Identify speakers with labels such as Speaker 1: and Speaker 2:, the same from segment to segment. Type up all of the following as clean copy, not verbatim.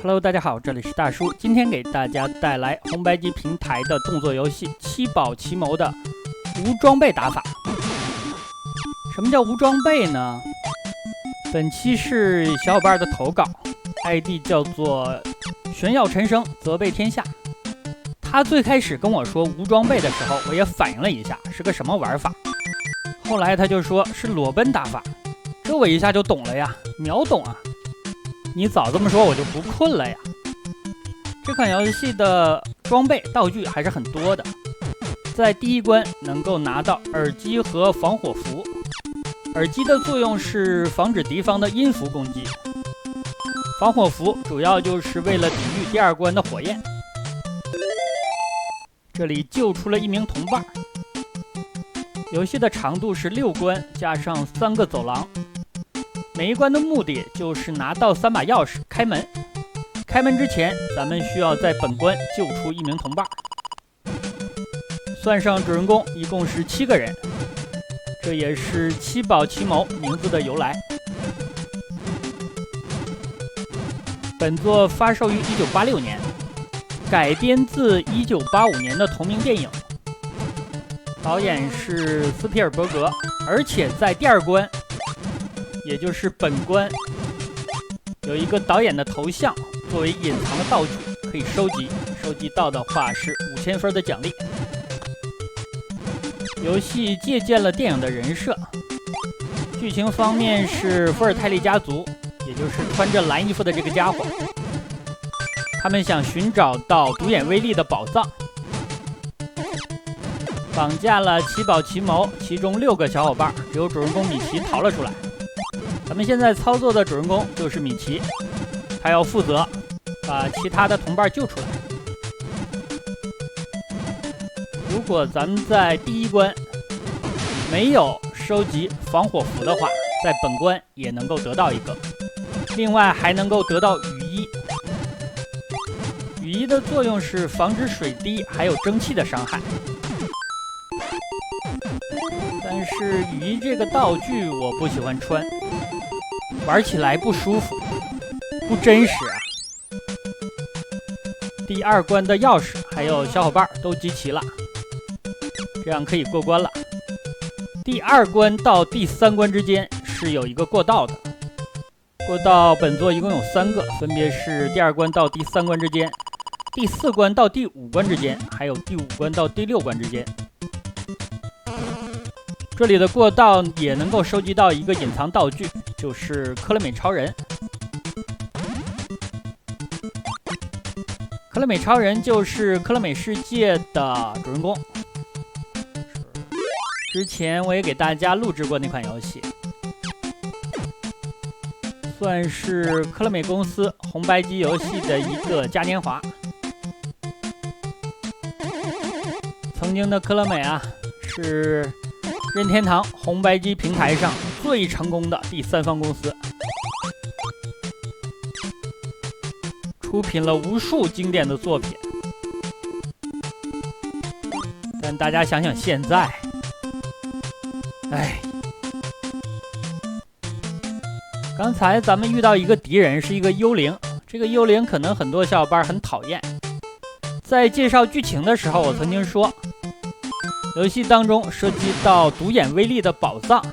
Speaker 1: Hello， 大家好，这里是大叔，今天给大家带来红白机平台的动作游戏七宝奇谋的无装备打法。什么叫无装备呢？本期是小伙伴的投稿 ，ID 叫做玄耀陈生责备天下。他最开始跟我说无装备的时候，我也反应了一下是个什么玩法。后来他就说是裸奔打法，这我一下就懂了呀，秒懂啊！你早这么说我就不困了呀。这款游戏的装备道具还是很多的，在第一关能够拿到耳机和防火服。耳机的作用是防止敌方的音符攻击，防火服主要就是为了抵御第二关的火焰。这里救出了一名同伴。游戏的长度是6关加上3个走廊，每一关的目的就是拿到3把钥匙开门。开门之前，咱们需要在本关救出一名同伴。算上主人公，一共是7个人，这也是七宝奇谋名字的由来。本作发售于1986年，改编自1985年的同名电影。导演是斯皮尔伯格，而且在第二关，也就是本关，有一个导演的头像作为隐藏的道具可以收集，收集到的话是5000分的奖励。游戏借鉴了电影的人设，剧情方面是伏尔泰利家族，也就是穿着蓝衣服的这个家伙，他们想寻找到独眼威力的宝藏，绑架了七宝奇谋其中6个小伙伴，只有主人公米奇逃了出来。咱们现在操作的主人公就是米奇，他要负责把其他的同伴救出来。如果咱们在第一关没有收集防火服的话，在本关也能够得到一个，另外还能够得到雨衣。雨衣的作用是防止水滴还有蒸汽的伤害，但是雨衣这个道具我不喜欢穿，玩起来不舒服，不真实啊。第二关的钥匙还有小伙伴都集齐了，这样可以过关了。第二关到第3关之间是有一个过道的，过道本作一共有3个，分别是第二关到第3关之间，第4关到第5关之间，还有第5关到第6关之间。这里的过道也能够收集到一个隐藏道具，就是克雷美超人。克雷美超人就是克雷美世界的主人公，之前我也给大家录制过那款游戏，算是克雷美公司红白机游戏的一个嘉年华。曾经的克雷美啊，是任天堂红白机平台上最成功的第3方公司，出品了无数经典的作品。但大家想想现在，刚才咱们遇到一个敌人是一个幽灵，这个幽灵可能很多小伙伴很讨厌。在介绍剧情的时候，我曾经说游戏当中涉及到独眼威力的宝藏，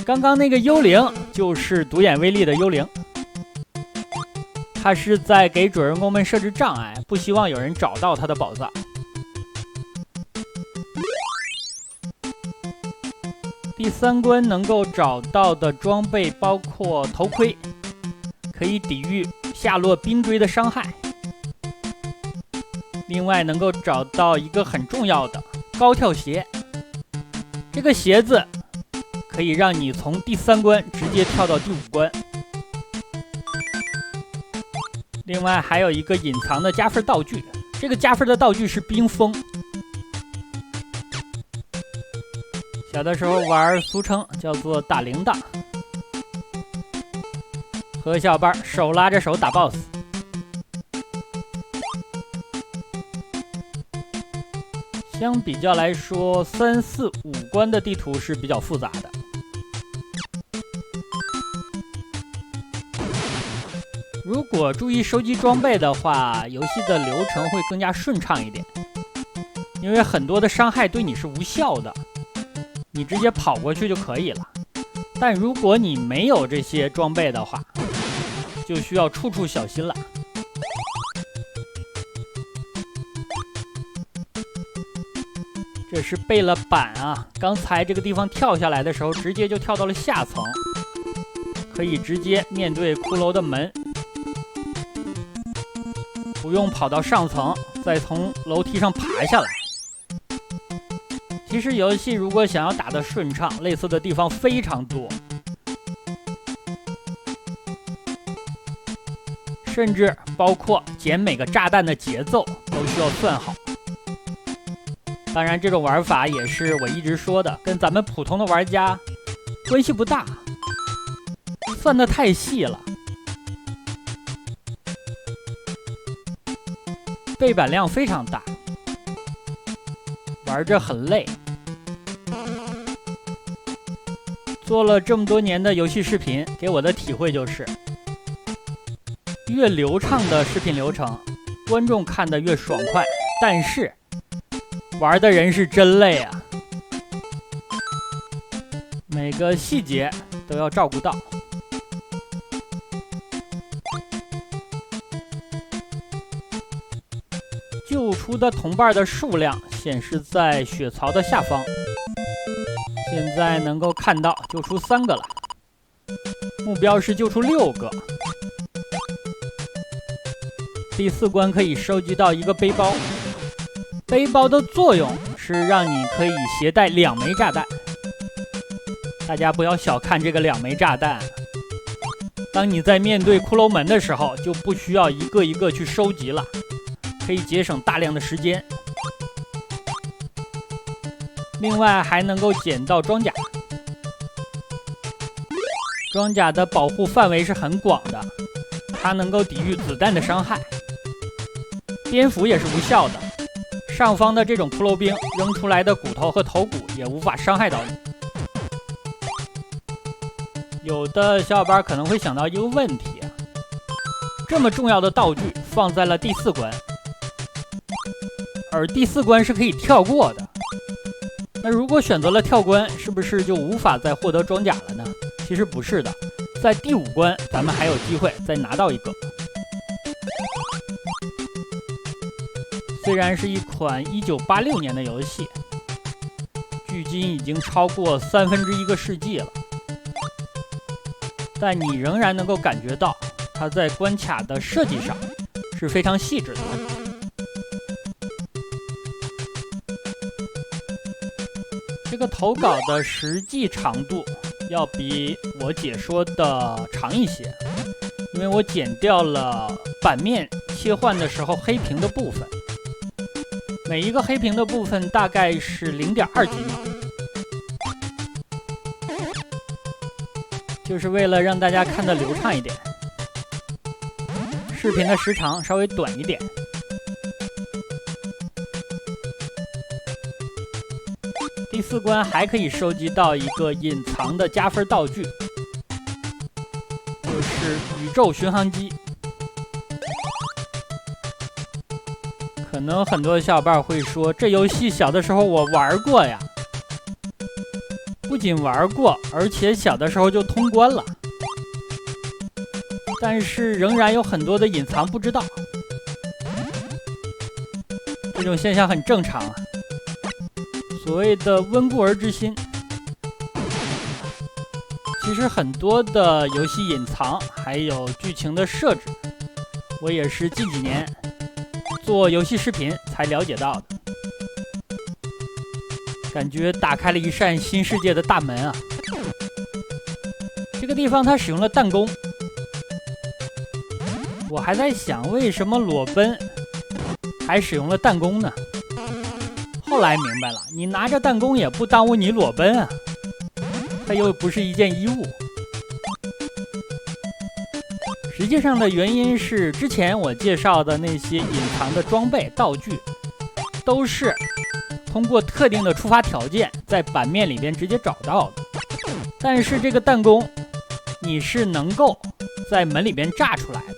Speaker 1: 刚刚那个幽灵就是独眼威力的幽灵，他是在给主人公们设置障碍，不希望有人找到他的宝藏。第3关能够找到的装备包括头盔，可以抵御下落冰锥的伤害，另外能够找到一个很重要的高跳鞋，这个鞋子可以让你从第3关直接跳到第5关。另外还有一个隐藏的加分道具，这个加分的道具是冰封。小的时候玩俗称叫做打铃铛，和小伙伴手拉着手打 BOSS。相比较来说，3、4、5关的地图是比较复杂的。如果注意收集装备的话，游戏的流程会更加顺畅一点，因为很多的伤害对你是无效的，你直接跑过去就可以了。但如果你没有这些装备的话，就需要处处小心了。这是背了板啊！刚才这个地方跳下来的时候，直接就跳到了下层，可以直接面对骷髅的门，不用跑到上层，再从楼梯上爬下来。其实游戏如果想要打得顺畅，类似的地方非常多，甚至包括捡每个炸弹的节奏都需要算好。当然，这种玩法也是我一直说的，跟咱们普通的玩家关系不大，算得太细了，背板量非常大，玩着很累。做了这么多年的游戏视频，给我的体会就是，越流畅的视频流程，观众看得越爽快，但是玩的人是真累啊，每个细节都要照顾到。救出的同伴的数量显示在血槽的下方，现在能够看到救出3个了，目标是救出6个。第4关可以收集到一个背包，背包的作用是让你可以携带2枚炸弹。大家不要小看这个2枚炸弹，当你在面对骷髅门的时候，就不需要一个一个去收集了，可以节省大量的时间。另外还能够捡到装甲，装甲的保护范围是很广的，它能够抵御子弹的伤害。蝙蝠也是无效的，上方的这种骷髅兵扔出来的骨头和头骨也无法伤害到你。有的小伙伴可能会想到一个问题啊，这么重要的道具放在了第4关，而第4关是可以跳过的，那如果选择了跳关，是不是就无法再获得装甲了呢？其实不是的，在第5关咱们还有机会再拿到一个。虽然是一款1986年的游戏，距今已经超过1/3个世纪了，但你仍然能够感觉到它在关卡的设计上是非常细致的。这个投稿的实际长度要比我解说的长一些，因为我剪掉了版面切换的时候黑屏的部分，每一个黑屏的部分大概是0.2几秒，就是为了让大家看得流畅一点，视频的时长稍微短一点。第4关还可以收集到一个隐藏的加分道具，就是宇宙巡航机。可能很多小伙伴会说，这游戏小的时候我玩过呀。不仅玩过，而且小的时候就通关了，但是仍然有很多的隐藏不知道，这种现象很正常啊。所谓的温故而知新，其实很多的游戏隐藏还有剧情的设置，我也是近几年做游戏视频才了解到的，感觉打开了一扇新世界的大门啊！这个地方它使用了弹弓，我还在想为什么裸奔还使用了弹弓呢？后来明白了，你拿着弹弓也不耽误你裸奔啊，它又不是一件衣物。实际上的原因是，之前我介绍的那些隐藏的装备道具，都是通过特定的触发条件在版面里边直接找到的。但是这个弹弓，你是能够在门里边炸出来的。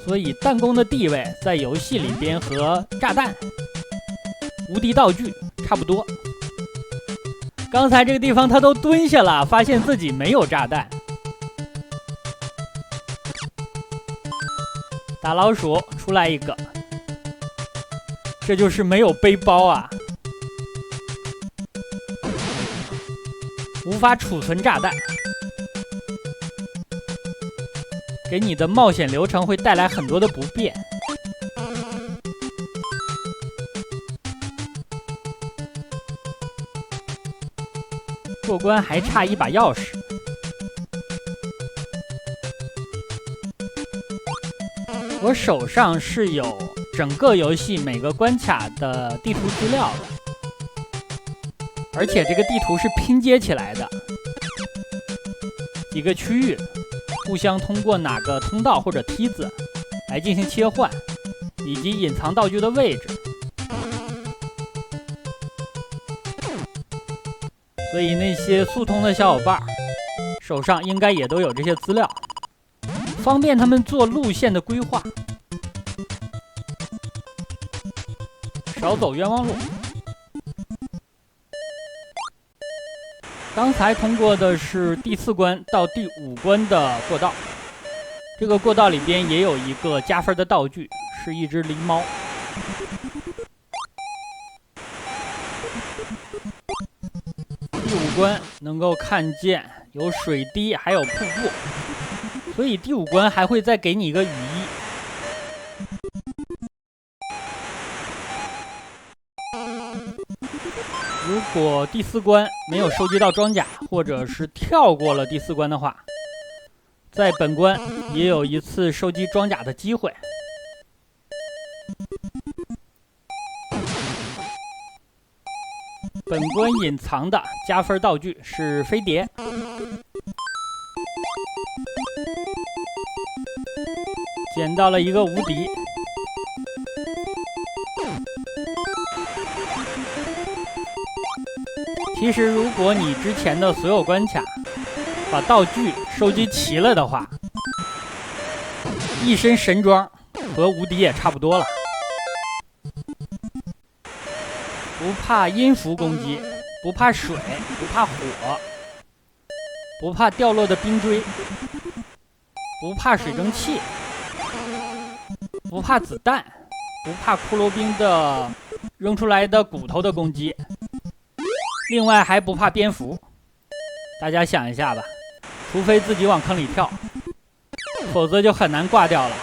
Speaker 1: 所以弹弓的地位在游戏里边和炸弹、无敌道具差不多。刚才这个地方他都蹲下了，发现自己没有炸弹。打老鼠出来一个，这就是没有背包啊，无法储存炸弹，给你的冒险流程会带来很多的不便。过关还差一把钥匙。我手上是有整个游戏每个关卡的地图资料的，而且这个地图是拼接起来的，几个区域互相通过哪个通道或者梯子来进行切换，以及隐藏道具的位置。所以那些速通的小伙伴手上应该也都有这些资料，方便他们做路线的规划，少走冤枉路。刚才通过的是第4关到第5关的过道，这个过道里边也有一个加分的道具，是一只狸猫。第5关能够看见有水滴还有瀑布，所以第5关还会再给你一个雨衣。如果第4关没有收集到装甲，或者是跳过了第4关的话，在本关也有一次收集装甲的机会。本关隐藏的加分道具是飞碟，捡到了一个无敌。其实如果你之前的所有关卡把道具收集齐了的话，一身神装和无敌也差不多了。不怕音符攻击，不怕水，不怕火，不怕掉落的冰锥，不怕水蒸气，不怕子弹，不怕骷髅兵的扔出来的骨头的攻击，另外还不怕蝙蝠。大家想一下吧，除非自己往坑里跳，否则就很难挂掉了。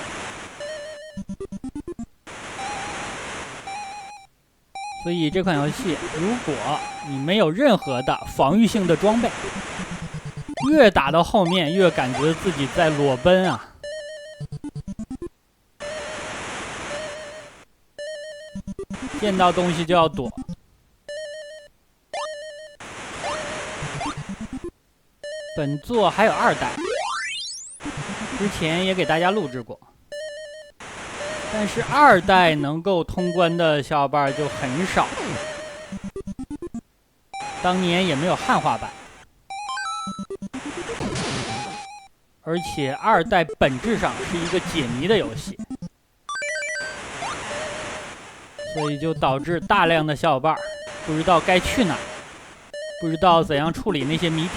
Speaker 1: 所以这款游戏，如果你没有任何的防御性的装备，越打到后面越感觉自己在裸奔啊！见到东西就要躲。本作还有2代，之前也给大家录制过。但是2代能够通关的小伙伴就很少，当年也没有汉化版，而且2代本质上是一个解谜的游戏，所以就导致大量的小伙伴不知道该去哪儿，不知道怎样处理那些谜题。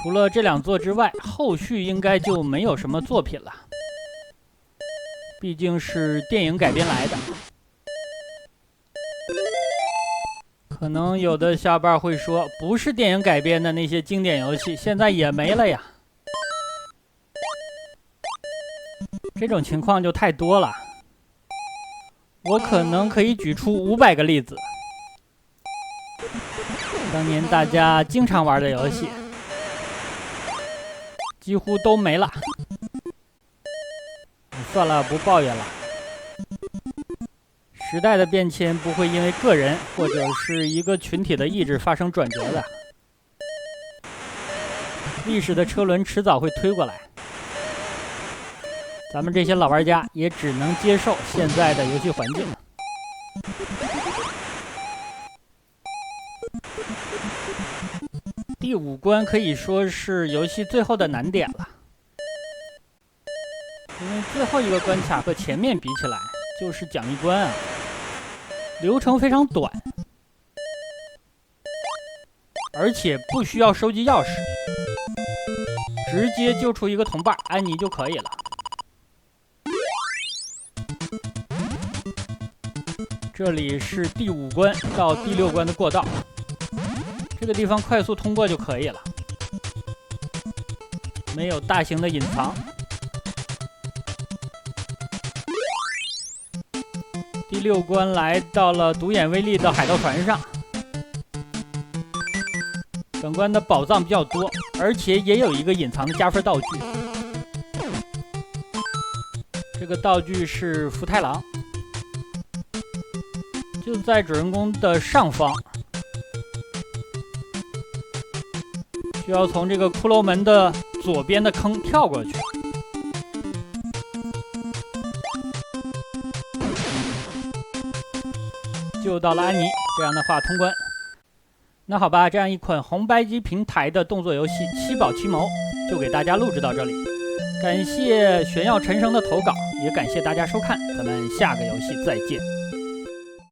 Speaker 1: 除了这2作之外，后续应该就没有什么作品了，毕竟是电影改编来的。可能有的小伙伴会说，不是电影改编的那些经典游戏现在也没了呀。这种情况就太多了，我可能可以举出500个例子。当年大家经常玩的游戏几乎都没了。算了，不抱怨了。时代的变迁不会因为个人或者是一个群体的意志发生转折的，历史的车轮迟早会推过来。咱们这些老玩家也只能接受现在的游戏环境。第5关可以说是游戏最后的难点了，因为最后一个关卡和前面比起来就是奖励关啊，流程非常短，而且不需要收集钥匙，直接救出一个同伴安妮就可以了。这里是第5关到第6关的过道，这个地方快速通过就可以了，没有大型的隐藏。第6关来到了独眼威力的海盗船上，本关的宝藏比较多，而且也有一个隐藏的加分道具，这个道具是福太郎，就在主人公的上方，需要从这个骷髅门的左边的坑跳过去。救到了安妮，这样的话通关。那好吧，这样一款红白机平台的动作游戏《七宝奇谋》就给大家录制到这里。感谢玄耀陈生的投稿，也感谢大家收看，咱们下个游戏再见。